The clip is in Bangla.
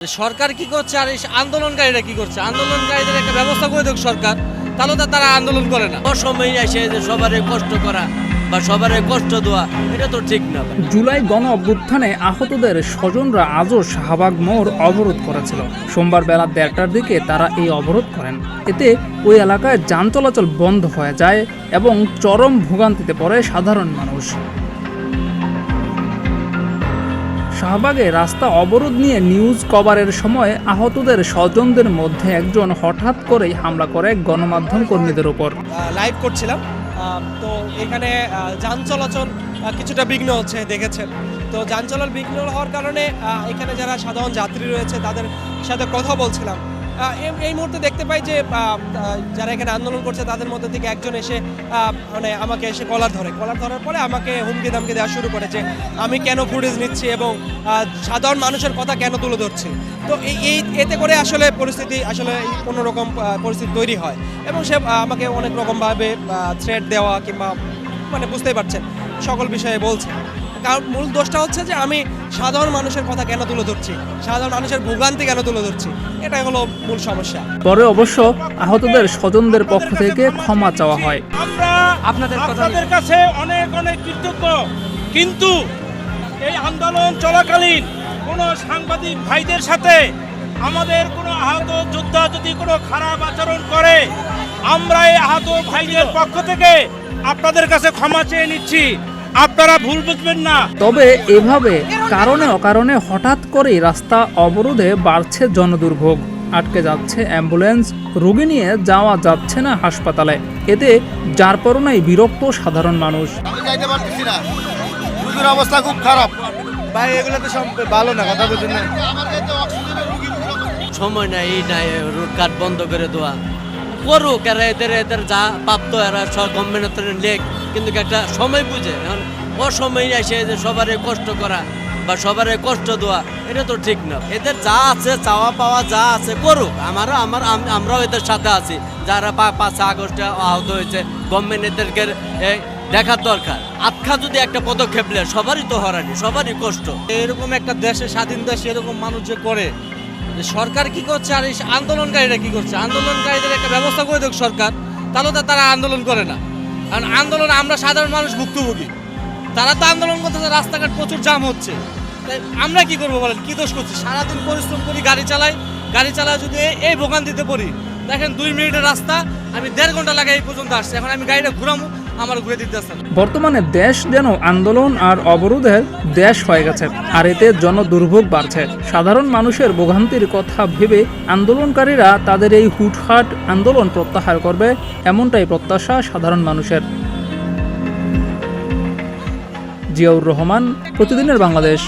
সরকার কি করছে আর এই আন্দোলনকারীরা কি করছে? আন্দোলনকারীদের একটা ব্যবস্থা করে দেখ সরকার, তাহলে তো তারা আন্দোলন করে না। অসময়ে এসে যে সবারই কষ্ট করা বা সবারই কষ্ট দেওয়া, এটা তো ঠিক না। জুলাই গণ অভ্যুত্থানে আহতদের স্বজনরা আজও শাহবাগ মোড় অবরোধ করেছিল। সোমবার বেলা ১:৩০টার দিকে তারা এই অবরোধ করেন। এতে ওই এলাকায় যান চলাচল বন্ধ হয়ে যায় এবং চরম ভোগান্তিতে পড়ে সাধারণ মানুষ। শাহবাগে রাস্তা অবরোধ নিয়ে নিউজ কভারের সময় আহতদের স্বজনদের মধ্যে একজন হঠাৎ করেই হামলা করে গণমাধ্যম কর্মীদের উপর। লাইভ করছিলাম, তো এখানে যান চলাচল কিছুটা বিঘ্ন হচ্ছে, দেখেছেন তো। যান চলাচল বিঘ্ন হওয়ার কারণে এখানে যারা সাধারণ যাত্রী রয়েছে তাদের সাথে কথা বলছিলাম। এই মুহূর্তে দেখতে পাই যে যারা এখানে আন্দোলন করছে তাদের মধ্যে থেকে একজন এসে মানে আমাকে এসে কলার ধরার পরে আমাকে হুমকি দামকি দেওয়া শুরু করেছে, আমি কেন ফুটেজ নিচ্ছি এবং সাধারণ মানুষের কথা কেন তুলে ধরছি। তো এতে করে আসলে পরিস্থিতি অন্যরকম পরিস্থিতি তৈরি হয় এবং সে আমাকে অনেক রকমভাবে থ্রেট দেওয়া কিংবা মানে বুঝতেই পারছেন সকল বিষয়ে বলছে। কারণ মূল দোষটা হচ্ছে যে আমি সাধারণ মানুষের কথা কেন তুলে ধরছি, সাধারণ মানুষের ভোগান্তি কেন তুলে ধরছি, এটাই হলো মূল সমস্যা। পরে অবশ্য আহতদের স্বজনদের পক্ষ থেকে ক্ষমা চাওয়া হয়। আমরা আপনাদের কাছে অনেক অনেক কৃতজ্ঞ, কিন্তু এই আন্দোলন চলাকালীন কোনো সাংবাদিক ভাইদের সাথে আমাদের কোনো আহত যোদ্ধা যদি কোনো খারাপ আচরণ করে, আমরা এই আহত ভাইদের পক্ষ থেকে আপনাদের কাছে ক্ষমা চেয়ে নিচ্ছি, আপনারা ভুল বুঝবেন না। তবে এভাবে কারণে অকারণে হঠাৎ করেই রাস্তা অবরোধে বাড়ছে জনদুর্ভোগ। আটকে যাচ্ছে অ্যাম্বুলেন্স, রোগী নিয়ে যাওয়া যাচ্ছে না হাসপাতালে। এতে যার পরনাই বিরক্ত সাধারণ মানুষ। আমি যাইতে পারতেছি না, রোগীর অবস্থা খুব খারাপ ভাই, এগুলো তো সব ভালো না, কথা বুঝুন না। সময় নাই, এই নাই, রোড কাট বন্ধ করে দেওয়া করুক, এরা এদের যা প্রাপ্ত এরা সব গভর্নমেন্টের লেখ, কিন্তু একটা সময় বুঝে। এখন অসময়ে এসে যে সবারই কষ্ট করা বা সবারই কষ্ট দেওয়া, এটা তো ঠিক না। এদের যা আছে চাওয়া পাওয়া যা আছে করুক, আমরাও এদের সাথে আছি। যারা 5 আগস্টে আহত হয়েছে, গভর্নমেন্ট এদেরকে দেখার দরকার। আটকা যদি একটা পদক্ষেপ নেয়, সবারই তো হরানি, সবারই কষ্ট। এরকম একটা দেশে, স্বাধীন দেশে এরকম মানুষ যে করে, সরকার কি করছে আর এই আন্দোলনকারীরা কি করছে? আন্দোলনকারীদের একটা ব্যবস্থা করে দেখ সরকার, তাহলে তো তারা আন্দোলন করে না। কারণ আন্দোলন আমরা সাধারণ মানুষ ভুক্তভোগী, তারা তো আন্দোলন করতেছে, রাস্তাঘাট প্রচুর জাম হচ্ছে। তাই আমরা কি করবো বলেন? কি দোষ করছি? সারাদিন পরিশ্রম করি, গাড়ি চালাই যদি এই ভোগান্তিতে পড়ি। দেখেন 2 মিনিটের রাস্তা আমি 1.5 ঘন্টা লাগে এই পর্যন্ত আসছে, এখন আমি গাড়িটা ঘুরাবো, আমার ঘুরে দিতে আসছে। বর্তমানে দেশ যেন আন্দোলন আর অবরোধের দেশ হয়ে গেছে, আর এতে জনদুর্ভোগ বাড়ছে। সাধারণ মানুষের ভোগান্তির কথা ভেবে আন্দোলনকারীরা তাদের এই হুটহাট আন্দোলন প্রত্যাহার করবে, এমনটাই প্রত্যাশা সাধারণ মানুষের। জিয়াউর রহমান, প্রতিদিনের বাংলাদেশ।